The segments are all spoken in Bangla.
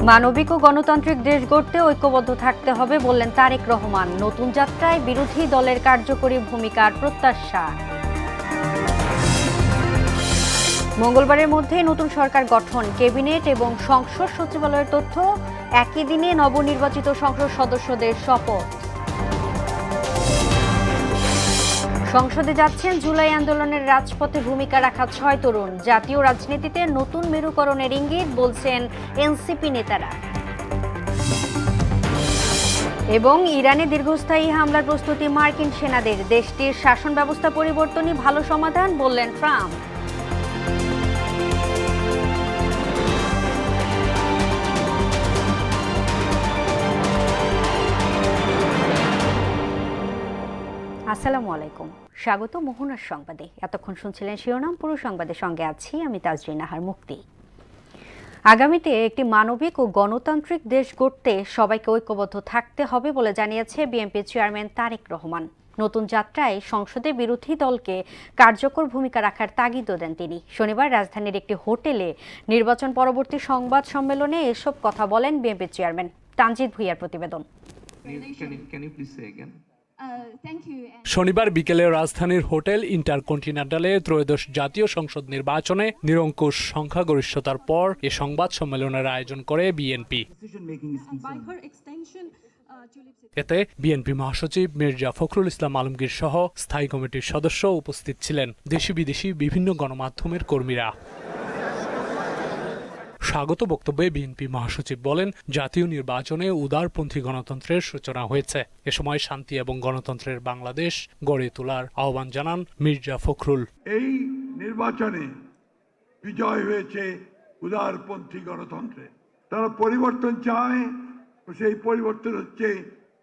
মানবিক ও গণতান্ত্রিক দেশ গড়তে ঐক্যবদ্ধ থাকতে হবে বললেন তারেক রহমান। নতুন যাত্রায় বিরোধী দলের কার্যকরী ভূমিকার প্রত্যাশা। মঙ্গলবারের মধ্যে নতুন সরকার গঠন, ক্যাবিনেট এবং সংসদ সচিবালয়ের তথ্য। একই দিনে নবনির্বাচিত সংসদ সদস্যদের শপথ। সংসদে যাচ্ছেন জুলাই আন্দোলনের রাজপথে ভূমিকা রাখা 6 তরুণ। জাতীয় রাজনীতিতে নতুন মেরুকরণের ইঙ্গিত, বলছেন এনসিপি নেতারা। এবং ইরানে দীর্ঘস্থায়ী হামলার প্রস্তুতি মার্কিন সেনাদের। দেশটির শাসন ব্যবস্থা পরিবর্তনই ভালো সমাধান, বললেন ট্রাম্প। আসসালামু আলাইকুম, স্বাগত মোহনার সংবাদে। এতক্ষণ শুনছিলেন শিরোনাম, পুরো সংবাদের সঙ্গে আছি আমি তাজরিন নাহার মুক্তি। আগামীতে একটি মানবিক ও গণতান্ত্রিক দেশ গড়তে সবাইকে ঐক্যবদ্ধ থাকতে হবে বলে জানিয়েছে বিএনপি চেয়ারম্যান তারেক রহমান। নতুন যাত্রায় সংসদে বিরোধী দলকে কার্যকর ভূমিকা রাখার তাগিদও দেন তিনি। শনিবার রাজধানীর একটি হোটেলে নির্বাচন পরবর্তী সংবাদ সম্মেলনে এসব কথা বলেন বিএনপি চেয়ারম্যান। তানজিদ ভুইয়ার প্রতিবেদন। শনিবার বিকেলে রাজধানীর হোটেল ইন্টারকন্টিনেন্টালে ত্রয়োদশ জাতীয় সংসদ নির্বাচনে নিরঙ্কুশ সংখ্যাগরিষ্ঠতার পর এ সংবাদ সম্মেলনের আয়োজন করে বিএনপি। এতে বিএনপি মহাসচিব মির্জা ফখরুল ইসলাম আলমগীর সহ স্থায়ী কমিটির সদস্য উপস্থিত ছিলেন, দেশি বিদেশি বিভিন্ন গণমাধ্যমের কর্মীরা। স্বাগত বক্তব্যে বিএনপি মহাসচিব বলেন, জাতীয় নির্বাচনে উদারপন্থী গণতন্ত্রের সূচনা হয়েছে। এ সময় শান্তি এবং গণতন্ত্রের বাংলাদেশ গড়ে তোলার আহ্বান জানান মির্জা ফখরুল। এই নির্বাচনে বিজয় হয়েছে উদারপন্থী গণতন্ত্রে। তারা পরিবর্তন চায়, সেই পরিবর্তন হচ্ছে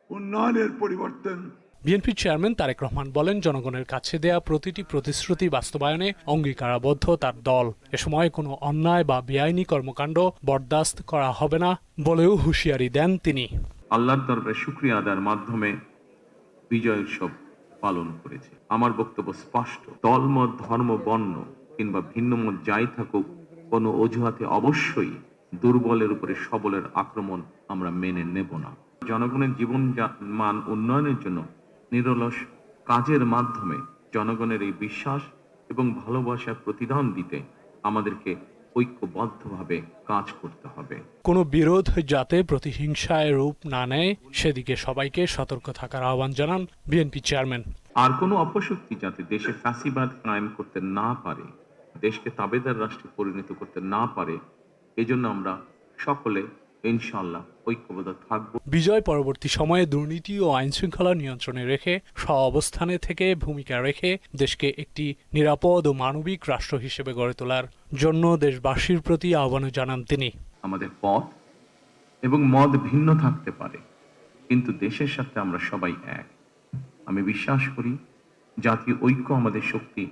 উন্নয়নের পরিবর্তন। বিএনপি চেয়ারম্যান তারেক রহমান বলেন, জনগণের কাছে দেয়া প্রতিটি প্রতিশ্রুতি বাস্তবায়নে অঙ্গীকারাবদ্ধ তার দল। এ সময় কোনো অন্যায় বা বেআইনি কর্মকাণ্ড বরদাস্ত করা হবে না বলেও হুঁশিয়ারি দেন তিনি। আল্লাহর দরবারে শুকরিয়া আদায়ের মাধ্যমে বিজয় উৎসব পালন করেছে। আমার বক্তব্য স্পষ্ট, দলমত, ধর্ম, বর্ণ কিংবা ভিন্ন মত যাই থাকুক, কোনো অজুহাতে অবশ্যই দুর্বলের উপরে সবলের আক্রমণ আমরা মেনে নেব না। জনগণের জীবন মান উন্নয়নের জন্য নিরলস কাজের মাধ্যমে জনগণের এই বিশ্বাস এবং ভালোবাসার প্রতিদান দিতে আমাদেরকে ঐক্যবদ্ধভাবে কাজ করতে হবে। কোনো বিরোধ যাতে প্রতিহিংসায় রূপ না নেয় সেদিকে সবাইকে সতর্ক থাকার আহ্বান জানান বিএনপি চেয়ারম্যান। আর কোনো অপশক্তি যাতে দেশে ফ্যাসিবাদ কায়েম করতে না পারে, দেশকে তাবেদার রাষ্ট্রে পরিণত করতে না পারে, এজন্য আমরা সকলে ইনশাআল্লাহ ঐক্যবদ্ধ থাকব। বিজয় পরবর্তী সময়ে দুর্নীতি ও আইন শৃঙ্খলা নিয়ন্ত্রণে রেখে অবস্থানে থেকে ভূমিকা রেখে দেশকে একটি নিরাপদ ও মানবিক রাষ্ট্র হিসেবে গড়ে তোলার জন্য দেশবাসীর প্রতি আহ্বান জানান তিনি। আমাদের পথ এবং মত ভিন্ন থাকতে পারে, কিন্তু দেশের সাথে আমরা সবাই এক। আমি বিশ্বাস করি জাতীয় ঐক্য আমাদের শক্তি,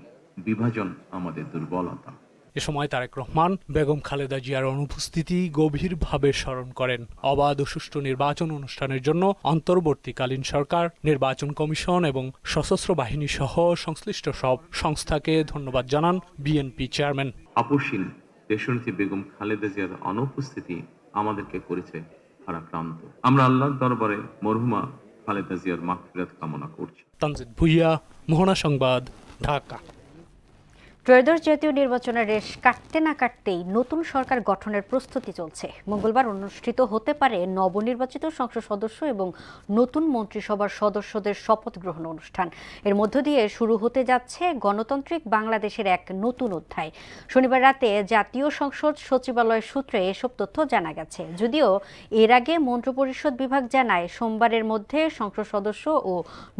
বিভাজন আমাদের দুর্বলতা। এ সময় তারেক রহমান বেগম খালেদা জিয়ার অনুপস্থিতি গভীরভাবে স্মরণ করেন। অবাধ ও সুষ্ঠু নির্বাচন অনুষ্ঠানের জন্য অন্তর্বর্তীকালীন সরকার, নির্বাচন কমিশন এবং সশস্ত্র বাহিনী সহ সংশ্লিষ্ট সব সংস্থাকে ধন্যবাদ জানান বিএনপি চেয়ারম্যান। আপসীন দেশনেত্রী বেগম খালেদা জিয়ার অনুপস্থিতি আমাদেরকে করেছে ভারাক্রান্ত। আমরা আল্লাহর দরবারে মরহুমা খালেদা জিয়ার মাগফিরাত কামনা করছি। তানজিদ ভুইয়া, মোহনা সংবাদ, ঢাকা। ত্রয়োদশ জাতীয় নির্বাচনের রেশ কাটতে না কাটতেই নতুন সরকার গঠনের প্রস্তুতি চলছে। মঙ্গলবার অনুষ্ঠিত হতে পারে নবনির্বাচিত সংসদ সদস্য এবং নতুন মন্ত্রিসভার সদস্যদের শপথ গ্রহণ অনুষ্ঠান। এর মধ্য দিয়ে শুরু হতে যাচ্ছে গণতান্ত্রিক বাংলাদেশের এক নতুন অধ্যায়। শনিবার রাতে জাতীয় সংসদ সচিবালয় সূত্রে এসব তথ্য জানা গেছে। যদিও এর আগে মন্ত্রিপরিষদ বিভাগ জানায় সোমবারের মধ্যে সংসদ সদস্য ও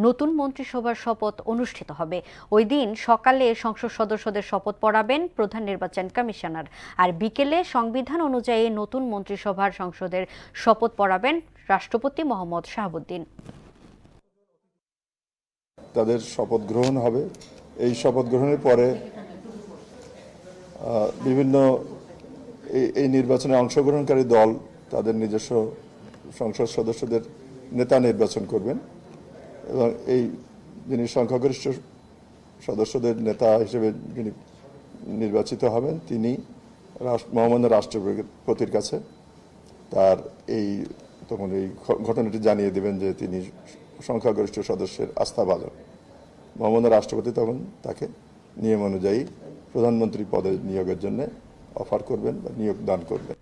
নতুন মন্ত্রিসভার শপথ অনুষ্ঠিত হবে। ওই দিন সকালে সংসদ সদস্যদের শপথ পড়াবেন প্রধান নির্বাচন কমিশনার, আর বিকেলে সংবিধান অনুযায়ী নতুন মন্ত্রিসভার সংসদের শপথ পড়াবেন রাষ্ট্রপতি মোহাম্মদ শাহাবুদ্দিন। তাদের শপথ গ্রহণ হবে। এই শপথ গ্রহণের পরে বিভিন্ন এই নির্বাচনে অংশগ্রহণকারী দল তাদের নিজস্ব সংসদ সদস্যদের নেতা নির্বাচন করবেন এবং এই যিনি সংখ্যাগরিষ্ঠ সদস্যদের নেতা হিসেবে যিনি নির্বাচিত হবেন তিনি মহামান্য রাষ্ট্রপতির কাছে তার তখন এই ঘটনাটি জানিয়ে দেবেন যে তিনি সংখ্যাগরিষ্ঠ সদস্যের আস্থাভাজন। মহামান্য রাষ্ট্রপতি তখন তাকে নিয়ম অনুযায়ী প্রধানমন্ত্রী পদে নিয়োগের জন্য অফার করবেন বা নিয়োগ দান করবেন।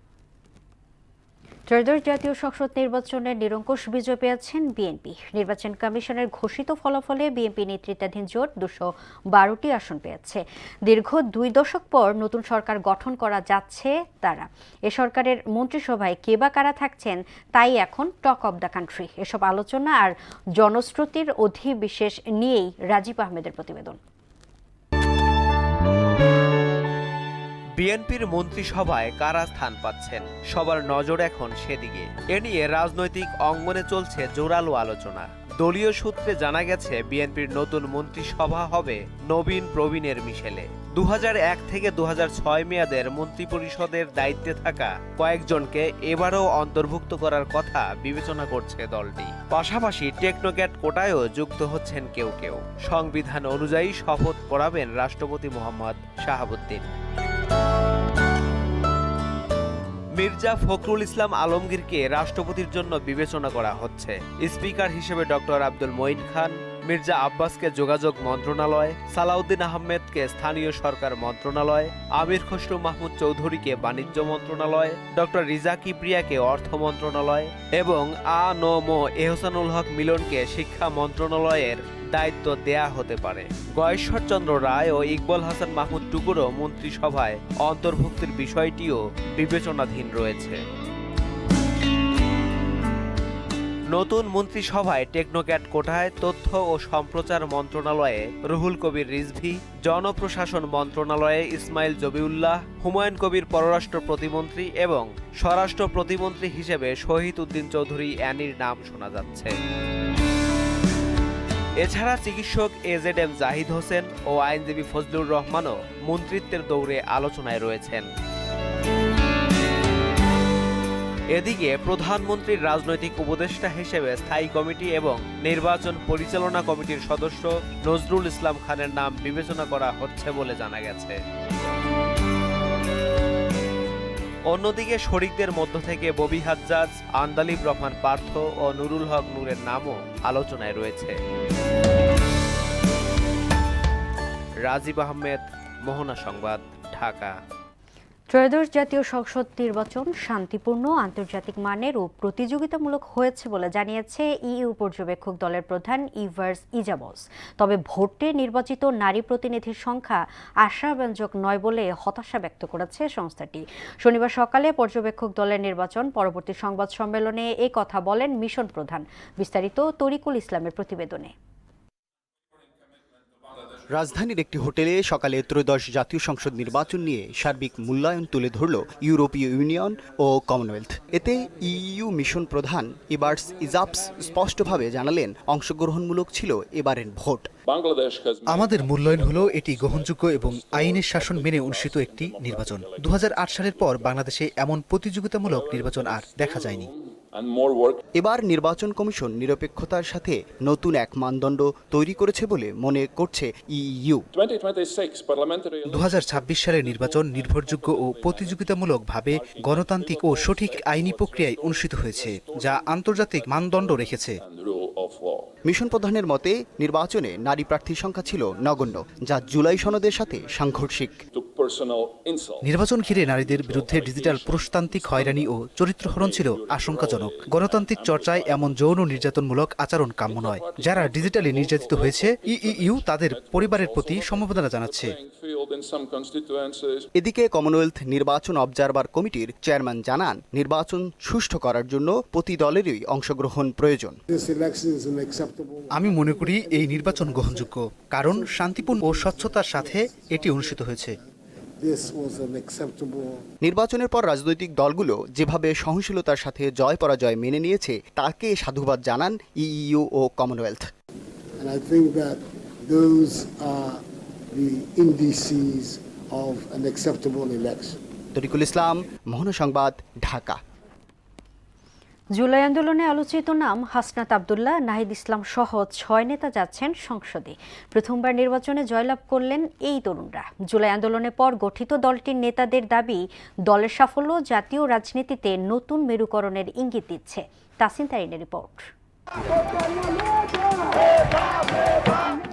ত্রয়োদশ জাতীয় সংসদ নির্বাচনে নিরঙ্কুশ বিজয় পেয়েছেন বিএনপি। নির্বাচন কমিশনের ঘোষিত ফলাফলে বিএনপি নেতৃত্বাধীন জোট 212টি আসন পেয়েছে। দীর্ঘ 2 দশক পর নতুন সরকার গঠন করা যাচ্ছে তারা। এ সরকারের মন্ত্রিসভায় কে বা কারা থাকছেন তাই এখন টক অব দ্য কান্ট্রি। এসব আলোচনা আর জনশ্রুতির অধিবিশেষ নিয়েই রাজীব আহমেদের প্রতিবেদন। বিএনপির মন্ত্রিসভায় কারা স্থান পাচ্ছেন, সবার নজর এখন সেদিকে। এ নিয়ে রাজনৈতিক অঙ্গনে চলছে জোরালো আলোচনা। দলীয় সূত্রে জানা গেছে বিএনপির নতুন মন্ত্রিসভা হবে নবীন প্রবীণের মিশেলে। 2001 থেকে 2006 মেয়াদের মন্ত্রিপরিষদের দায়িত্বে থাকা কয়েকজনকে এবারও অন্তর্ভুক্ত করার কথা বিবেচনা করছে দলটি। পাশাপাশি টেকনোক্যাট কোটায়ও যুক্ত হচ্ছেন কেউ কেউ। সংবিধান অনুযায়ী শপথ পড়াবেন রাষ্ট্রপতি মোহাম্মদ শাহাবুদ্দিন। মির্জা ফখরুল ইসলাম আলমগীরকে রাষ্ট্রপতির জন্য বিবেচনা করা হচ্ছে। স্পিকার হিসেবে ডক্টর আব্দুল মঈন খান, মির্জা আব্বাসকে যোগাযোগ মন্ত্রণালয়, সালাউদ্দিন আহমেদকে স্থানীয় সরকার মন্ত্রণালয়, আমির খসরু মাহমুদ চৌধুরীকে বাণিজ্য মন্ত্রণালয়, ডক্টর রিজা কিবরিয়াকে অর্থ মন্ত্রণালয় এবং আ.ন.ম এহসানুল হক মিলনকে শিক্ষা মন্ত্রণালয়ের দায়িত্ব দেয়া হতে পারে। গয়েশ্বরচন্দ্র রায় ও ইকবাল হাসান মাহমুদ টুকুরও মন্ত্রিসভায় অন্তর্ভুক্তির বিষয়টিও বিবেচনাধীন রয়েছে। নতুন মন্ত্রিসভায় টেকনোক্যাট কোটায় তথ্য ও সম্প্রচার মন্ত্রণালয়ে রুহুল কবির রিজভী, জনপ্রশাসন মন্ত্রণালয়ে ইসমাইল জবিউল্লাহ, হুমায়ুন কবির পররাষ্ট্র প্রতিমন্ত্রী এবং স্বরাষ্ট্র প্রতিমন্ত্রী হিসেবে শহীদ উদ্দিন চৌধুরী অ্যানির নাম শোনা যাচ্ছে। এছাড়া চিকিৎসক এজেডএম জাহিদ হোসেন ও আইনজীবী ফজলুর রহমানও মন্ত্রিত্বের দৌড়ে আলোচনায় রয়েছেন। এদিকে প্রধানমন্ত্রীর রাজনৈতিক উপদেষ্টা হিসেবে স্থায়ী কমিটি এবং নির্বাচন পরিচালনা কমিটির সদস্য নজরুল ইসলাম খানের নাম বিবেচনা করা হচ্ছে বলে জানা গেছে। অন্যদিকে শরিকদের মধ্য থেকে ববি হাজ্জাজ, আন্দালিব রহমান পার্থ ও নুরুল হক নূরের নামও আলোচনায় রয়েছে। রাজীব আহমেদ, মোহনা সংবাদ, ঢাকা। ত্রয়োদশ জাতীয় সংসদ নির্বাচন শান্তিপূর্ণ, আন্তর্জাতিক মানের ও প্রতিযোগিতামূলক হয়েছে বলে জানিয়েছে ইইউ পর্যবেক্ষক দলের প্রধান ইভার্স ইজাবস। তবে ভোটে নির্বাচিত নারী প্রতিনিধির সংখ্যা আশাব্যঞ্জক নয় বলে হতাশা ব্যক্ত করেছে সংস্থাটি। শনিবার সকালে পর্যবেক্ষক দলের নির্বাচন পরবর্তী সংবাদ সম্মেলনে এই কথা বলেন মিশন প্রধান। বিস্তারিত তরিকুল ইসলামের প্রতিবেদনে। রাজধানীর একটি হোটেলে সকালে ত্রয়োদশ জাতীয় সংসদ নির্বাচন নিয়ে সার্বিক মূল্যায়ন তুলে ধরল ইউরোপীয় ইউনিয়ন ও কমনওয়েলথ। এতে ইইউ মিশন প্রধান ইভার্স ইজাবস স্পষ্টভাবে জানালেন, অংশগ্রহণমূলক ছিল এবারের ভোট। আমাদের মূল্যায়ন হলো এটি গ্রহণযোগ্য এবং আইনের শাসন মেনে অনুষ্ঠিত একটি নির্বাচন। 2008 সালের পর বাংলাদেশে এমন প্রতিযোগিতামূলক নির্বাচন আর দেখা যায়নি। এবার নির্বাচন কমিশন নিরপেক্ষতার সাথে নতুন এক মানদণ্ড তৈরি করেছে বলে মনে করছে ইইউ। 2026 সালের নির্বাচন নির্ভরযোগ্য ও প্রতিযোগিতামূলকভাবে গণতান্ত্রিক ও সঠিক আইনি প্রক্রিয়ায় অনুষ্ঠিত হয়েছে, যা আন্তর্জাতিক মানদণ্ড রেখেছে। মিশন প্রধানের মতে নির্বাচনে নারী প্রার্থীর সংখ্যা ছিল নগণ্য, যা জুলাই সনদের সাথে সাংঘর্ষিক। নির্বাচন ঘিরে নারীদের বিরুদ্ধে ডিজিটাল পুরুষতান্ত্রিক হয়রানি ও চরিত্রহরণ ছিল আশঙ্কাজনক। গণতান্ত্রিক চর্চায় এমন যৌন নির্যাতনমূলক আচরণ কাম্য নয়। যারা ডিজিটালি নির্যাতিত হয়েছে, ইইউ তাদের পরিবারের প্রতি সমবেদনা জানাচ্ছে। এদিকে কমনওয়েলথ নির্বাচন অবজারভার কমিটির চেয়ারম্যান জানান, নির্বাচন সুষ্ঠু করার জন্য প্রতি দলেরই অংশগ্রহণ প্রয়োজন। আমি মনে করি এই নির্বাচন গ্রহণযোগ্য, কারণ শান্তিপূর্ণ ও স্বচ্ছতার সাথে এটি অনুষ্ঠিত হয়েছে। নির্বাচনের পর রাজনৈতিক দলগুলো যেভাবে সহনশীলতার সাথে জয় পরাজয় মেনে নিয়েছে তাকে সাধুবাদ জানান ইইউ ও কমনওয়েলথ। তরিকুল ইসলাম, মোহনা সংবাদ, ঢাকা। জুলাই আন্দোলনে আলোচিত নাম হাসনাত আব্দুল্লাহ, নাহিদ ইসলাম সহ ৬ নেতা যাচ্ছেন সংসদে। প্রথমবার নির্বাচনে জয়লাভ করলেন এই তরুণরা। জুলাই আন্দোলনের পর গঠিত দলটির নেতাদের দাবি, দলের সাফল্য জাতীয় রাজনীতিতে নতুন মেরুকরণের ইঙ্গিত দিচ্ছে। তাসিন তারিনের রিপোর্ট।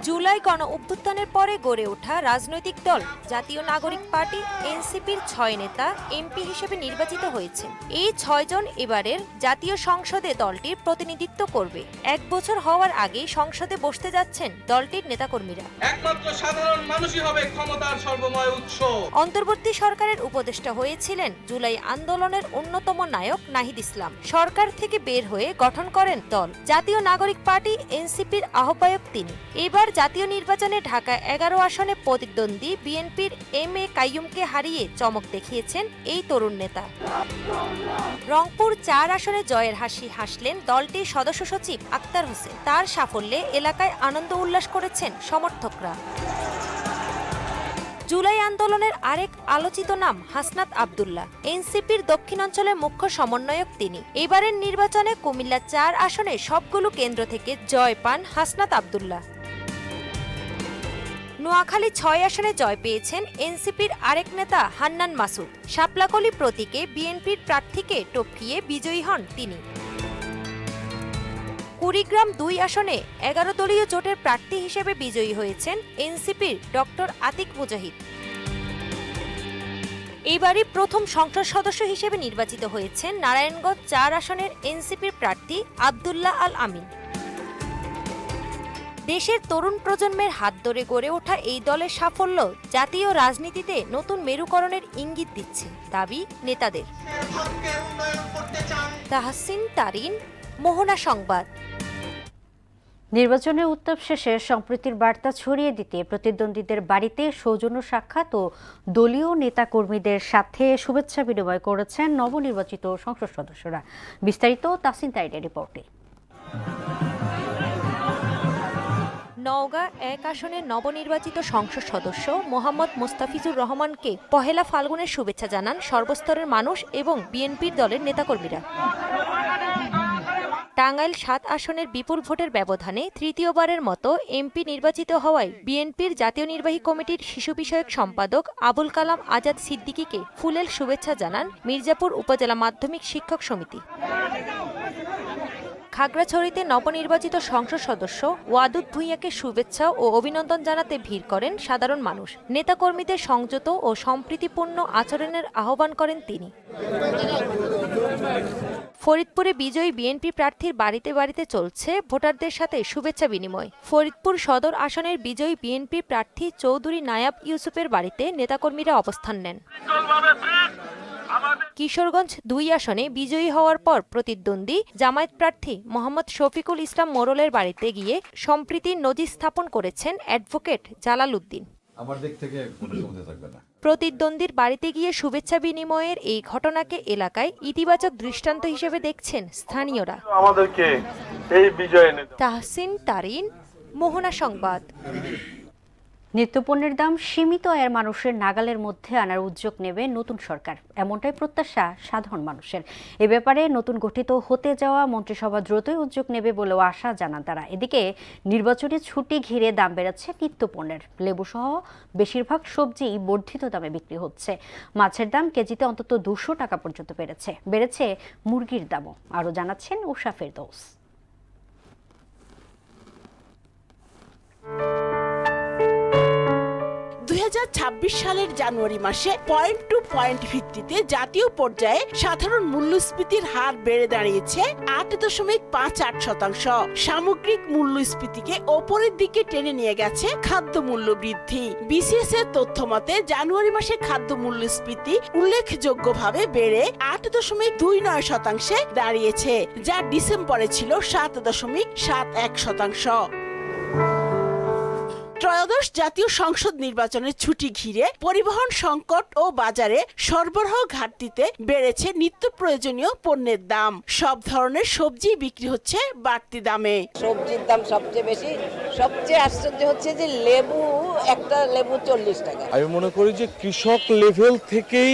জুলাই গণ অভ্যুত্থানের পরে গড়ে ওঠা রাজনৈতিক দল জাতীয় নাগরিক পার্টি এনসিপির ৬ নেতা এমপি হিসেবে নির্বাচিত হয়েছেন। এই ৬ জন এবারের জাতীয় সংসদে দলটির প্রতিনিধিত্ব করবে। ১ বছর হওয়ার আগে সংসদে বসতে যাচ্ছেন দলটির নেতাকর্মীরা। একমাত্র সাধারণ মানুষই হবে ক্ষমতার সর্বময় উৎস। অন্তর্বর্তী সরকারের উপদেষ্টা হয়েছিলেন জুলাই আন্দোলনের অন্যতম নায়ক নাহিদ ইসলাম। সরকার থেকে বের হয়ে গঠন করেন দল জাতীয় নাগরিক পার্টি এনসিপির আহ্বায়ক তিনি। এবার জাতীয় নির্বাচনে ঢাকা ১১ আসনে প্রতিদ্বন্দ্বী বিএনপির এম.এ. কাইয়ুমকে হারিয়ে চমক দেখিয়েছেন এই তরুণ নেতা। রংপুর ৪ আসনে জয়ের হাসি হাসলেন দলটির সদস্য সচিব আক্তার হোসেন। তার সাফল্যে এলাকায় আনন্দ উল্লাস করেছেন সমর্থকরা। জুলাই আন্দোলনের আরেক আলোচিত নাম হাসনাত আব্দুল্লাহ। এনসিপির দক্ষিণাঞ্চলের মুখ্য সমন্বয়ক তিনি। এবারের নির্বাচনে কুমিল্লা ৪ আসনে সবগুলো কেন্দ্র থেকে জয় পান হাসনাত আব্দুল্লাহ। নোয়াখালী ৬ আসনে জয় পেয়েছেন এনসিপির আরেক নেতা হান্নান মাসুদ। শাপলাকলি প্রতীকে বিএনপির প্রার্থীকে টপকিয়ে বিজয়ী হন তিনি। কুড়িগ্রাম ২ আসনে ১১ দলীয় জোটের প্রার্থী হিসেবে বিজয়ী হয়েছেন এনসিপির ডক্টর আতিক মুজাহিদ। এইবারই প্রথম সংসদ সদস্য হিসেবে নির্বাচিত হয়েছেন নারায়ণগঞ্জ ৪ আসনের এনসিপির প্রার্থী আব্দুল্লাহ আল আমিন। দেশের তরুণ প্রজন্মের হাত ধরে গড়ে ওঠা এই দলের সাফল্য জাতীয় রাজনীতিতে নতুন মেরুকরণের ইঙ্গিত দিচ্ছে দাবি নেতাদের। তাহসিন তারিন, মোহনা সংবাদ। নির্বাচনের উত্তাপ শেষে সম্প্রীতির বার্তা ছড়িয়ে দিতে প্রতিদ্বন্দ্বীদের বাড়িতে সৌজন্য সাক্ষাৎ ও দলীয় নেতাকর্মীদের সাথে শুভেচ্ছা বিনিময় করেছেন নবনির্বাচিত সংসদ সদস্যরা। বিস্তারিত তাসিন তারিনের রিপোর্টে। নওগাঁ ১ আসনের নবনির্বাচিত সংসদ সদস্য মোহাম্মদ মোস্তাফিজুর রহমানকে পহেলা ফাল্গুনের শুভেচ্ছা জানান সর্বস্তরের মানুষ এবং বিএনপির দলের নেতাকর্মীরা। টাঙ্গাইল ৭ আসনের বিপুল ভোটের ব্যবধানে তৃতীয়বারের মতো এমপি নির্বাচিত হওয়ায় বিএনপির জাতীয় নির্বাহী কমিটির শিশু বিষয়ক সম্পাদক আবুল কালাম আজাদ সিদ্দিকীকে ফুলেল শুভেচ্ছা জানান মির্জাপুর উপজেলা মাধ্যমিক শিক্ষক সমিতি। খাগড়াছড়িতে নবনির্বাচিত সংসদ সদস্য ওয়াদুদ ভূঁইয়াকে শুভেচ্ছা ও অভিনন্দন জানাতে ভিড় করেন সাধারণ মানুষ। নেতাকর্মীদের সংযত ও সম্প্রীতিপূর্ণ আচরণের আহ্বান করেন তিনি। ফরিদপুরে বিজয়ী বিএনপি প্রার্থীর বাড়িতে বাড়িতে চলছে ভোটারদের সাথে শুভেচ্ছা বিনিময়। ফরিদপুর সদর আসনের বিজয়ী বিএনপি প্রার্থী চৌধুরী নায়াব ইউসুফের বাড়িতে নেতাকর্মীরা অবস্থান নেন। কিশোরগঞ্জ ২ আসনে বিজয়ী হওয়ার পর প্রতিদ্বন্দ্বী জামায়াত প্রার্থী মোহাম্মদ শফিকুল ইসলাম মোরলের বাড়িতে গিয়ে সম্প্রীতির নজির স্থাপন করেছেন অ্যাডভোকেট জালাল উদ্দিন। আমার দিক থেকে কোনো সমস্যা থাকবে না। প্রতিদ্বন্দ্বীর বাড়িতে গিয়ে শুভেচ্ছা বিনিময়ের এই ঘটনাকে এলাকায় ইতিবাচক দৃষ্টান্ত হিসেবে দেখছেন স্থানীয়রা। আমাদেরকে এই বিজয় তাহসিন তারিন, মোহনা সংবাদ। নিত্যপণ্যের দাম সীমিত আয়ের মানুষের নাগালের মধ্যে আনার উদ্যোগ নেবে নতুন সরকার, এমনটাই প্রত্যাশা সাধারণ মানুষের। এ ব্যাপারে নতুন গঠিত হতে যাওয়া মন্ত্রিসভা দ্রুতই উদ্যোগ নেবে বলেও আশা জানান তারা। এদিকে নির্বাচনী ছুটি ঘিরে দাম বেড়েছে নিত্যপণ্যের। লেবুসহ বেশিরভাগ সবজি বর্ধিত দামে বিক্রি হচ্ছে। মাছের দাম কেজিতে অন্তত ২০০ টাকা পর্যন্ত বেড়েছে মুরগির দামও। আরও জানাচ্ছেন উষা ফেরদৌস। ২০২৬ সালের জানুয়ারি মাসে পয়েন্ট টু পয়েন্ট ভিত্তিতে জাতীয় পর্যায়ে সাধারণ মূল্যস্ফীতির হার বেড়ে দাঁড়িয়েছে ৮.৫৮%। সামগ্রিক মূল্যস্ফীতিকে ওপরের দিকে টেনে নিয়ে গেছে খাদ্য মূল্য বৃদ্ধি। বিসিএস এর তথ্য মতে জানুয়ারি মাসে খাদ্য মূল্যস্ফীতি উল্লেখযোগ্যভাবে বেড়ে ৮.২৯% দাঁড়িয়েছে, যা ডিসেম্বরে ছিল ৭.৭১%। ত্রয়োদশ জাতীয় সংসদ নির্বাচনের ছুটি ঘিরে পরিবহন সংকট ও বাজারে সরবরাহ ঘাটতিতে বেড়েছে নিত্য প্রয়োজনীয় পণ্যের দাম। সব ধরনের সবজি বিক্রি হচ্ছে বাড়তি দামে। সবজির দাম সবচেয়ে বেশি। সবচেয়ে আশ্চর্য হচ্ছে যে লেবু, একটা লেবু ৪০ টাকা। আমি মনে করি যে কৃষক লেভেল থেকেই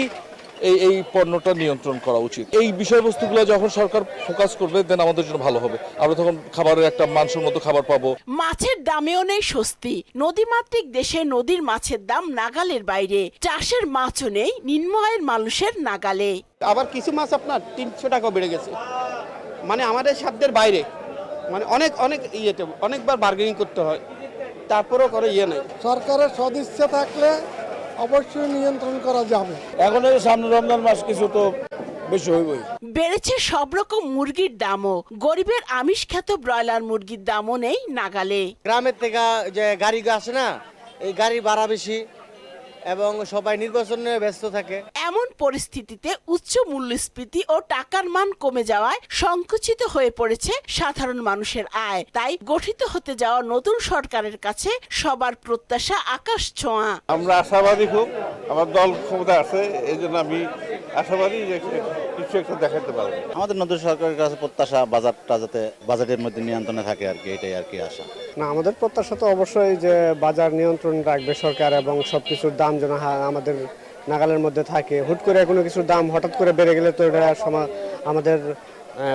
এই পণ্যটা নিয়ন্ত্রণ করা উচিত। এই বিষয়বস্তুগুলো যখন সরকার ফোকাস করবে দেন আমাদের জন্য ভালো হবে, আমরা তখন খাবারের একটা মানসম্মত খাবার পাবো। মাছের দামেও নেই স্বস্তি। নদীমাতৃক দেশে নদীর মাছের দাম নাগালের বাইরে, চাষের মাছও নেই নিম্ন আয়ের মানুষের নাগালে। আবার কিছু মাছ আপনার 300 টাকা বেড়ে গেছে, মানে আমাদের সাধ্যের বাইরে, মানে অনেক ইয়েতে অনেকবার বার্গেনিং করতে হয়, তারপরেও করে নেই। সরকারের সদিচ্ছা থাকলে অবশ্যই নিয়ন্ত্রণ করা যাবে। এখন এই সামনে রমজান মাস কিছু তো বেশি হইবই। বেড়েছে সব রকম মুরগির দামও, গরিবের আমিষ খ্যাত ব্রয়লার মুরগির দামও নেই নাগালে। গ্রামের থেকে যে গাড়ি আসে না, এই গাড়ি ভাড়া বেশি এবং সবাই নির্বাচনে ব্যস্ত থাকে। এমন পরিস্থিতিতে উচ্চ মূল্যস্ফীতি ও টাকার মান কমে যাওয়ায় সংকুচিত হয়ে পড়েছে সাধারণ মানুষের আয়। তাই গঠিত হতে যাওয়া নতুন সরকারের কাছে সবার প্রত্যাশা আকাশ ছোঁয়া। আমরা আশাবাদী, খুব আমার দল ক্ষমতা আছে, এই জন্য আমি আশাবাদী যে কিছু একটা দেখাতে পারবো। আমাদের নতুন সরকারের কাছে প্রত্যাশা বাজারটা যাতে বাজেটের মধ্যে নিয়ন্ত্রণে থাকে আর কি, এটাই আর কি আশা। না, আমাদের প্রত্যাশা তো অবশ্যই যে বাজার নিয়ন্ত্রণ রাখবে সরকার এবং সবকিছুর দাম যেন আমাদের নাগালের মধ্যে থাকে। হুট করে কোনো কিছুর দাম হঠাৎ করে বেড়ে গেলে তো এটা আমাদের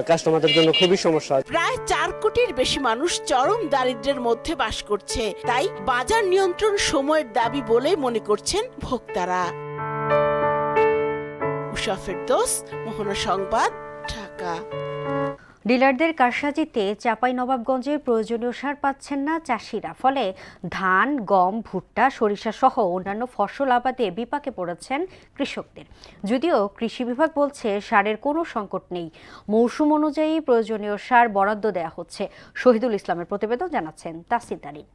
কাস্টমারদের জন্য খুবই সমস্যা। প্রায় 4 কোটির বেশি মানুষ চরম দারিদ্র্যের মধ্যে বাস করছে, তাই বাজার নিয়ন্ত্রণ সময়ের দাবি বলেই মনে করছেন ভোক্তারা। উষা ফেরদৌস, মোহনা সংবাদ, ঢাকা। ডিলারদের কারসাজিতে চাঁপাইনবাবগঞ্জের প্রয়োজনীয় সার পাচ্ছেন না চাষিরা, ফলে ধান, গম, ভুট্টা, সরিষা সহ অন্যান্য ফসল আবাদে বিপাকে পড়েছেন কৃষকদের। যদিও কৃষি বিভাগ বলছে সারের কোনো সংকট নেই, মৌসুম অনুযায়ী প্রয়োজনীয় সার বরাদ্দ দেওয়া হচ্ছে। শহীদুল ইসলামের প্রতিবেদন, জানাচ্ছেন তাসির তারিন।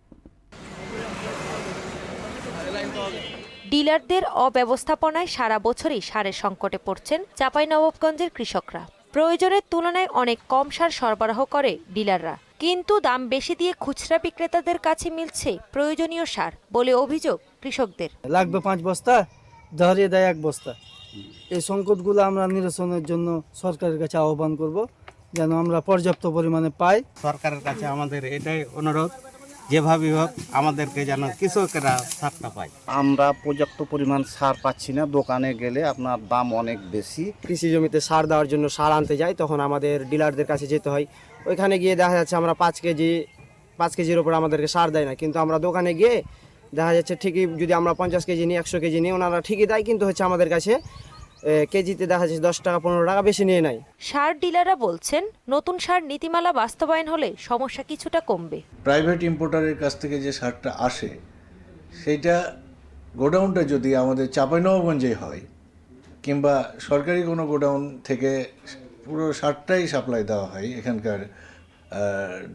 ডিলারদের অব্যবস্থাপনায় সারা বছরই সারের সংকটে পড়ছেন চাঁপাইনবাবগঞ্জের কৃষকরা। প্রয়োজনের তুলনায় অনেক কম সার সরবরাহ করে ডিলাররা, কিন্তু দাম বেশি দিয়ে খুচরা বিক্রেতাদের কাছে মিলছে প্রয়োজনীয় সার বলে অভিযোগ কৃষকদের। লাগবে 5 বস্তা, ধরিয়ে দেয় 1 বস্তা। এই সংকটগুলো আমরা নিরসনের জন্য সরকারের কাছে আহ্বান করব, যেন আমরা পর্যাপ্ত পরিমাণে পাই। সরকারের কাছে আমাদের এটাই অনুরোধ, যেভাবে হোক আমাদেরকে যেন কৃষকেরা সারটা পায়। আমরা পর্যাপ্ত পরিমাণ সার পাচ্ছি না, দোকানে গেলে আপনার দাম অনেক বেশি। কৃষি জমিতে সার দেওয়ার জন্য সার আনতে যাই, তখন আমাদের ডিলারদের কাছে যেতে হয়। ওইখানে গিয়ে দেখা যাচ্ছে আমরা 5 কেজির ওপর আমাদেরকে সার দেয় না, কিন্তু আমরা দোকানে গিয়ে দেখা যাচ্ছে ঠিকই যদি আমরা 50 কেজি নিই, 100 কেজি নিই, ওনারা ঠিকই দেয়, কিন্তু হচ্ছে আমাদের কাছে কেজিতে দেখা যাচ্ছে 10 টাকা 15 টাকা বেশি নিয়ে নেয়। সার ডিলাররা বলছেন নতুন সার নীতিমালা বাস্তবায়ন হলে সমস্যা কিছুটা কমবে। প্রাইভেট ইম্পোর্টারের কাছ থেকে যে সারটা আসে, সেইটা গোডাউনটা যদি আমাদের চাঁপাইনবাবগঞ্জে হয় কিংবা সরকারি কোনো গোডাউন থেকে পুরো সারটাই সাপ্লাই দেওয়া হয় এখানকার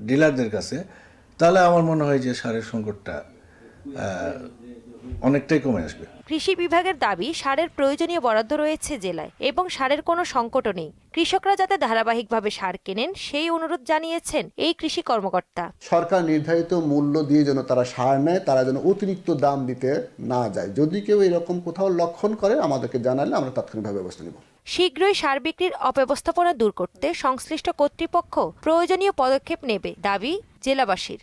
ডিলারদের কাছে, তাহলে আমার মনে হয় যে সারের সংকটটা অনেকটাই কমে আসবে। কৃষি বিভাগের দাবি সারের প্রয়োজনীয় বরাদ্দ রয়েছে জেলায় এবং সারের কোনো সংকটও নেই। কৃষকরা যাতে ধারাবাহিকভাবে সার কেনেন সেই অনুরোধ জানিয়েছেন এই কৃষি কর্মকর্তা। সরকার নির্ধারিত মূল্য দিয়ে যেন তারা সার নেয়, তারা যেন অতিরিক্ত দাম দিতে না যায়। যদি কেউ এরকম কোথাও লক্ষণ করে আমাদেরকে জানালে আমরা তাৎক্ষণিকভাবে ব্যবস্থা নেব। শীঘ্রই সার বিক্রির অব্যবস্থাপনা দূর করতে সংশ্লিষ্ট কর্তৃপক্ষ প্রয়োজনীয় পদক্ষেপ নেবে দাবি জেলাবাসীর।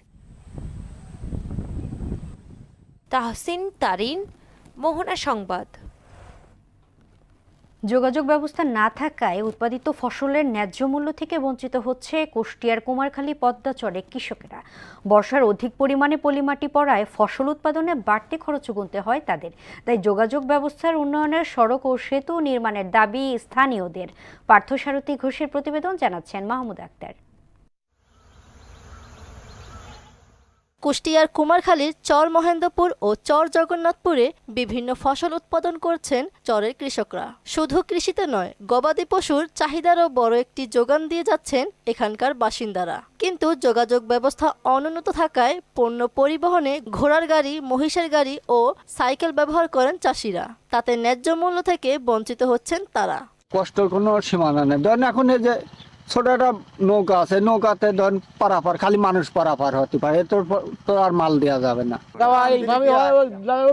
তাহসিন তারিন, মোহনা সংবাদ। যোগাযোগ ব্যবস্থা না থাকায় উৎপাদিত ফসলের ন্যায্য মূল্য থেকে বঞ্চিত হচ্ছে কুষ্টিয়ার কুমারখালী পদ্মাচরে কৃষকেরা। বর্ষার অধিক পরিমাণে পলিমাটি পড়ায় ফসল উৎপাদনে বাড়তি খরচ গুনতে হয় তাদের। তাই যোগাযোগ ব্যবস্থার উন্নয়নের সড়ক ও সেতু নির্মাণের দাবি স্থানীয়দের। পার্থসারথী ঘোষের প্রতিবেদন, জানাচ্ছেন মাহমুদ আক্তার। কুষ্টিয়ার কুমারখালীর চর মহেন্দ্রপুর ও চর জগন্নাথপুরে বিভিন্ন ফসল উৎপাদন করছেন চরের কৃষকরা। শুধু কৃষিতে নয়, গবাদি পশুর চাহিদারও বড় একটি যোগান দিয়ে যাচ্ছেন এখানকার বাসিন্দারা। কিন্তু যোগাযোগ ব্যবস্থা অনুন্নত থাকায় পণ্য পরিবহনে ঘোড়ার গাড়ি, মহিষের গাড়ি ও সাইকেল ব্যবহার করেন চাষিরা। তাতে ন্যায্য মূল্য থেকে বঞ্চিত হচ্ছেন তারা। কষ্টের কোনো সীমানা নেই। ধরেন এখন এই যে ছোট একটা নৌকা আছে, নৌকাতে ধরেন পারাপার খালি মানুষ পারাপার হতে পারে, তো আর মাল দেওয়া যাবে না। এইভাবে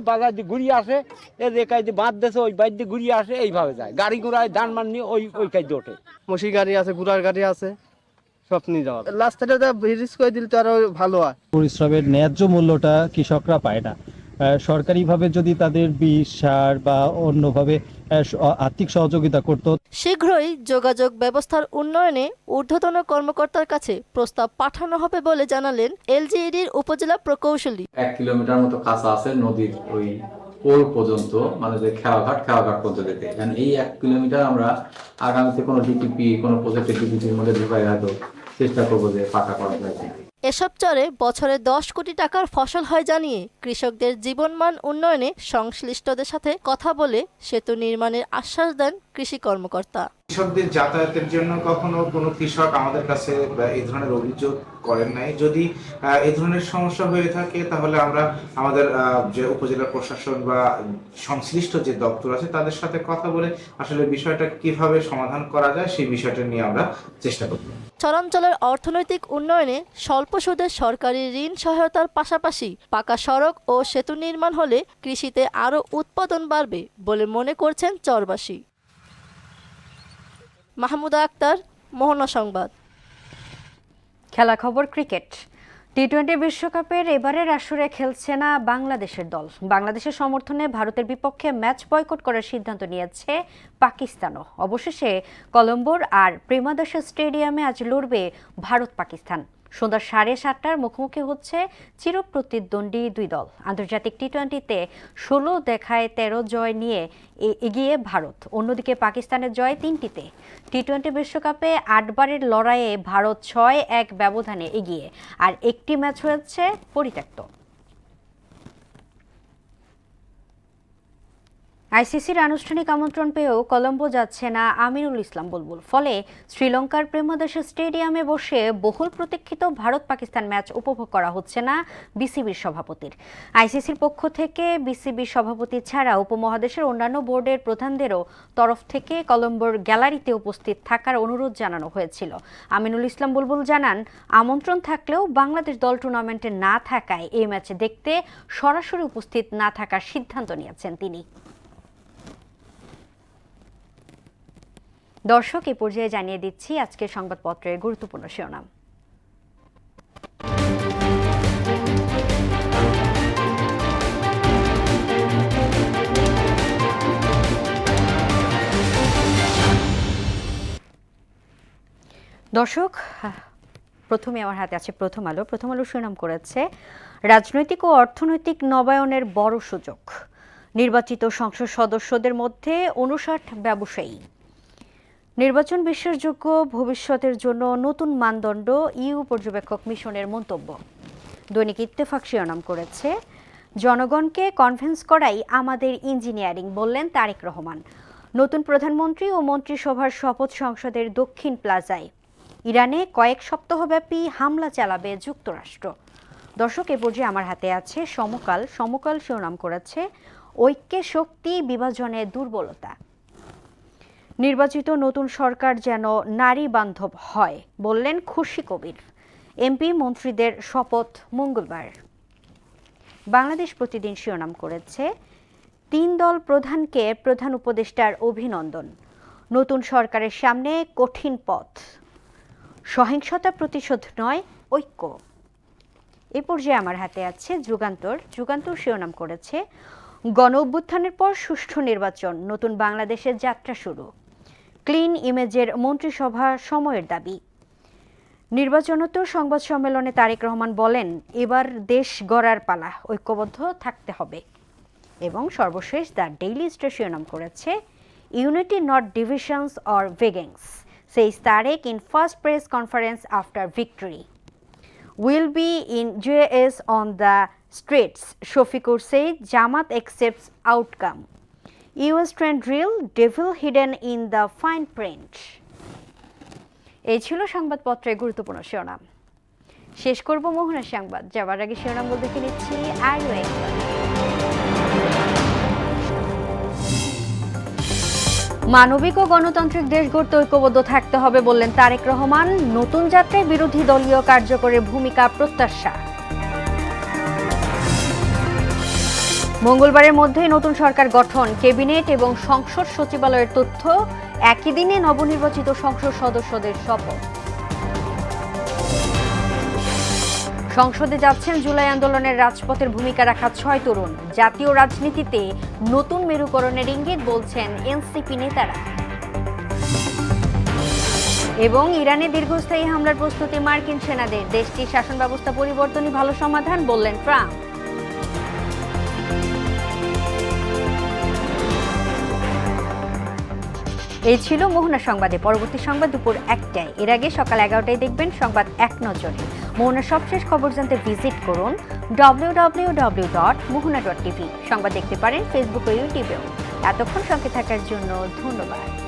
বাজার দিয়ে ঘুরিয়ে আসে, এই কাজ দিয়ে বাঁধ দেশে ওই বাইর দিয়ে ঘুরিয়ে আসে, এইভাবে যায়। গাড়ি ঘোড়ায় ধান মান নিয়ে ওই কাজ দিয়ে ওঠে। মশির গাড়ি আছে, ঘোড়ার গাড়ি আছে, সব নিয়ে যাওয়া। লাস্টে ব্রিজ করে দিলে তো আরো ভালো হয়। পরিশ্রমের ন্যায্য মূল্যটা কৃষকরা পায় না। সরকারিভাবে যদি তাদের বীজ সার বা অন্যভাবে আর্থিক সহযোগিতা করত। শীঘ্রই যোগাযোগ ব্যবস্থার উন্নয়নে ঊর্ধ্বতন কর্মকর্তার কাছে প্রস্তাব পাঠানো হবে বলে জানালেন এলজিইডির উপজেলা প্রকৌশলী। 1 কিলোমিটার মতো কাঁচা আছে নদীর ওই পোল পর্যন্ত, মানে যে খেয়াঘাট পর্যন্ত যেতে। এই 1 কিলোমিটার আমরা আগামীতে কোনো ডিপিপি, কোনো প্রজেক্টের ডিপিপির মধ্যে ঢুকাই হয়তো চেষ্টা করবো যে পাকা করা যায়। এসব চরে বছরে 10 কোটি টাকার ফসল হয় জানিয়ে কৃষকদের জীবনমান উন্নয়নে সংশ্লিষ্টদের সাথে কথা বলে সেতু নির্মাণের আশ্বাস দেন কৃষি কর্মকর্তা। কৃষকদের যাতায়াতের জন্য কখনো কোনো কৃষক আমাদের কাছে এই ধরনের অভিযোগ করেন নাই। যদি এই ধরনের সমস্যা হয়ে থাকে তাহলে আমরা আমাদের যে উপজেলা প্রশাসন বা সংশ্লিষ্ট যে দপ্তর আছে তাদের সাথে কথা বলে আসলে বিষয়টা কিভাবে সমাধান করা যায় সেই বিষয়টা নিয়ে আমরা চেষ্টা করব। চরাঞ্চলের অর্থনৈতিক উন্নয়নে স্বল্প সুদে সরকারি ঋণ সহায়তার পাশাপাশি পাকা সড়ক ও সেতু নির্মাণ হলে কৃষিতে আরও উৎপাদন বাড়বে বলে মনে করছেন চরবাসী। মাহমুদা আক্তার, মোহনা সংবাদ। খেলা খবর ক্রিকেট। টি-20 বিশ্বকাপের এবারের আসরে খেলছে না বাংলাদেশের দল। বাংলাদেশের সমর্থনে ভারতের বিপক্ষে ম্যাচ বয়কট করার সিদ্ধান্ত নিয়েছে পাকিস্তানও। অবশেষে কলম্বোর আর প্রেমাদাসা স্টেডিয়ামে আজ লড়বে ভারত পাকিস্তান। সন্ধ্যা 7:30টার মুখোমুখি হচ্ছে চিরপ্রতিদ্বন্দ্বী দুই দল। আন্তর্জাতিক টি-20তে 16 দেখায় 13 জয় নিয়ে এগিয়ে ভারত। অন্যদিকে পাকিস্তানের জয় 3টিতে। টি-20 বিশ্বকাপে 8 বারের লড়াইয়ে ভারত 6-1 ব্যবধানে এগিয়ে, আর একটি ম্যাচ হয়েছে পরিত্যক্ত। আইসিসির আনুষ্ঠানিক আমন্ত্রণ পেয়েও কলম্বো যাচ্ছে না আমিনুল ইসলাম বুলবুল। ফলে শ্রীলঙ্কার প্রেমাদাসা স্টেডিয়ামে বসে বহুল প্রতীক্ষিত ভারত পাকিস্তান ম্যাচ উপভোগ করা হচ্ছে না বিসিবির সভাপতির। আইসিসির পক্ষ থেকে বিসিবির সভাপতি ছাড়া উপমহাদেশের অন্যান্য বোর্ডের প্রধানদেরও তরফ থেকে কলম্বোর গ্যালারিতে উপস্থিত থাকার অনুরোধ জানানো হয়েছিল। আমিনুল ইসলাম বুলবুল জানান, আমন্ত্রণ থাকলেও বাংলাদেশ দল টুর্নামেন্টে না থাকায় এই ম্যাচে দেখতে সরাসরি উপস্থিত না থাকার সিদ্ধান্ত নিয়েছেন তিনি। দর্শক, এই পর্যায়ে জানিয়ে দিচ্ছি আজকের সংবাদপত্রের গুরুত্বপূর্ণ শিরোনাম। দর্শক, প্রথমে আমার হাতে আছে প্রথম আলো। প্রথম আলো শিরোনাম করেছে, রাজনৈতিক ও অর্থনৈতিক নবায়নের বড় সুযোগ। নির্বাচিত সংসদ সদস্যদের মধ্যে 59 ব্যবসায়ী। নির্বাচন বিশ্বাসযোগ্য ভবিষ্যতের জন্য নতুন মানদণ্ড, ইউ পর্যবেক্ষক মিশনের মন্তব্য। দৈনিক ইত্তেফাক শিরোনাম করেছে, জনগণকে কনভিন্স করাই আমাদের ইঞ্জিনিয়ারিং, বললেন তারেক রহমান। নতুন প্রধানমন্ত্রী ও মন্ত্রিসভার শপথ সংসদের দক্ষিণ প্লাজায়। ইরানে কয়েক সপ্তাহব্যাপী হামলা চালাবে যুক্তরাষ্ট্র। দর্শক, এ পর্যায়ে আমার হাতে আছে সমকাল। সমকাল শিরোনাম করেছে, ঐক্যে শক্তি, বিভাজনে দুর্বলতা। নির্বাচিত নতুন সরকার যেন নারী বান্ধব হয়, বললেন খুশি কবির। এমপি মন্ত্রীদের শপথ মঙ্গলবার। বাংলাদেশ প্রতিদিন শিরোনাম করেছে, 3 দল প্রধানকে প্রধান উপদেষ্টার অভিনন্দন। নতুন সরকারের সামনে কঠিন পথ। সহিংসতা প্রতিশোধ নয়, ঐক্য। এ পর্যায়ে আমার হাতে আছে যুগান্তর। যুগান্তর শিরোনাম করেছে, গণ অভ্যুত্থানের পর সুষ্ঠু নির্বাচন, নতুন বাংলাদেশের যাত্রা শুরু। ক্লিন ইমেজের মন্ত্রিসভা সময়ের দাবি। নির্বাচনোত্তর সংবাদ সম্মেলনে তারেক রহমান বলেন, এবার দেশ গড়ার পালা, ঐক্যবদ্ধ থাকতে হবে। এবং সর্বশেষ দ্য ডেইলি স্টার শিরোনাম করেছে, unity not divisions or vengeance, says Tarek in first press conference after victory. Will be in JS on the streets, Shofikur said. Jamaat accepts outcome. US trend drill, devil hidden in the fine print. এই ছিল সংবাদপত্রের গুরুত্বপূর্ণ শিরোনাম। শেষ করব মোহনা সংবাদ। যাওয়ার আগে শিরোনামগুলো দেখে নিচ্ছি আরও একবার। মানবিক ও গণতান্ত্রিক দেশ গড়তে ঐক্যবদ্ধ থাকতে হবে, বললেন তারেক রহমান। নতুন যাত্রায় বিরোধী দলীয় কার্যকরের ভূমিকা প্রত্যাশা। মঙ্গলবারের মধ্যেই নতুন সরকার গঠন, ক্যাবিনেট এবং সংসদ সচিবালয়ের তথ্য। একই দিনে নবনির্বাচিত সংসদ সদস্যদের শপথ। সংসদে যাচ্ছেন জুলাই আন্দোলনের রাজপথের ভূমিকা রাখা 6 তরুণ। জাতীয় রাজনীতিতে নতুন মেরুকরণের ইঙ্গিত বলছেন এনসিপি নেতারা। এবং ইরানে দীর্ঘস্থায়ী হামলার প্রস্তুতি মার্কিন সেনাদের। দেশটির শাসন ব্যবস্থা পরিবর্তনই ভালো সমাধান বললেন ট্রাম্প। এই ছিল মোহনা সংবাদে। পরবর্তী সংবাদ দুপুর 1টায়। এর আগে সকাল 11টায় দেখবেন সংবাদ এক নজরে। মোহনার সবশেষ খবর জানতে ভিজিট করুন www.mohana.tv। সংবাদ দেখতে পারেন ফেসবুক ও ইউটিউবেও। এতক্ষণ সঙ্গে থাকার জন্য ধন্যবাদ।